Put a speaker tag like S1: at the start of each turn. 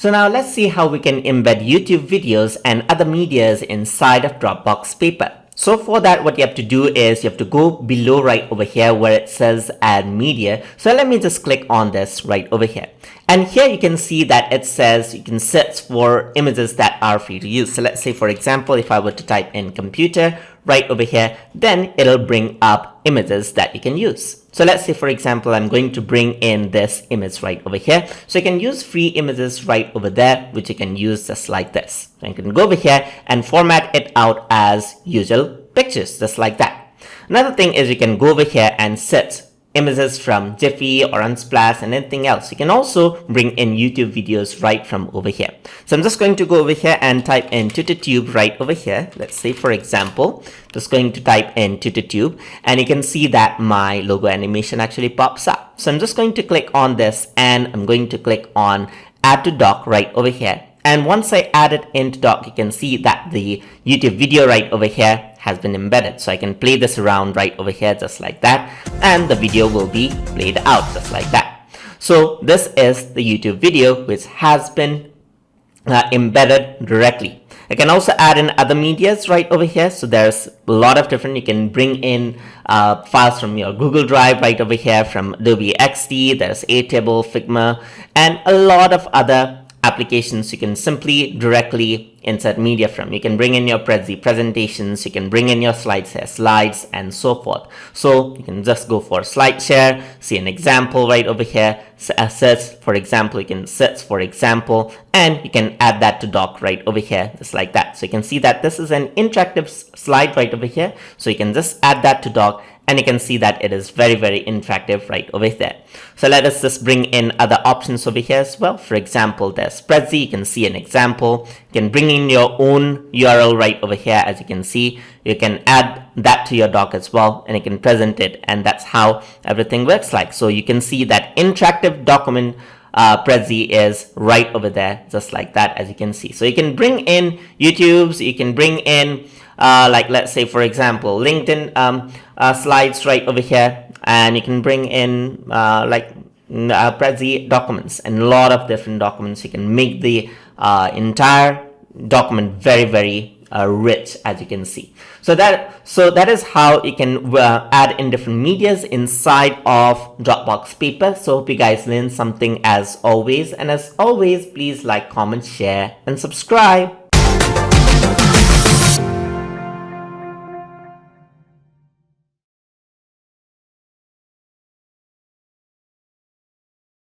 S1: So now let's see how we can embed YouTube videos and other medias inside of Dropbox Paper. So for that, what you have to do is you have to go below right over here where it says add media. So let me just click on this right over here. And here you can see that it says you can search for images that are free to use. So let's say, for example, if I were to type in computer right over here, then it'll bring up images that you can use. So let's say, for example, I'm going to bring in this image right over here. So you can use free images right over there, which you can use just like this. So you can go over here and format it out as usual pictures, just like that. Another thing is you can go over here and set images from Jiffy or Unsplash and anything else. You can also bring in YouTube videos right from over here. So I'm just going to go over here and type in TutorTube right over here. Let's say, for example, just going to type in TutorTube, and you can see that my logo animation actually pops up. So I'm just going to click on this and I'm going to click on add to dock right over here. And once I add it into dock, you can see that the YouTube video right over here has been embedded. So I can play this around right over here just like that, and the video will be played out just like that. So this is the YouTube video which has been embedded directly. I can also add in other medias right over here. So there's a lot of different, you can bring in files from your Google Drive right over here, from Adobe XD, there's Airtable, Figma, and a lot of other applications you can simply directly insert media from. You can bring in your Prezi presentations, you can bring in your SlideShare slides, and so forth. So you can just go for SlideShare, see an example right over here, search for example, you can search for example, and you can add that to dock right over here, just like that. So you can see that this is an interactive slide right over here. So you can just add that to dock, and you can see that it is very, very interactive right over there. So let us just bring in other options over here as well. For example, there's Prezi, you can see an example. You can bring in your own URL right over here. As you can see, you can add that to your doc as well, and you can present it, and that's how everything works like. So you can see that interactive document Prezi is right over there, just like that, as you can see. So you can bring in YouTubes, you can bring in like, let's say, for example, LinkedIn slides right over here, and you can bring in Prezi documents and a lot of different documents. You can make the entire document very, very rich, as you can see. So that is how you can add in different medias inside of Dropbox Paper. So hope you guys learned something as always, and as always, please like, comment, share, and subscribe.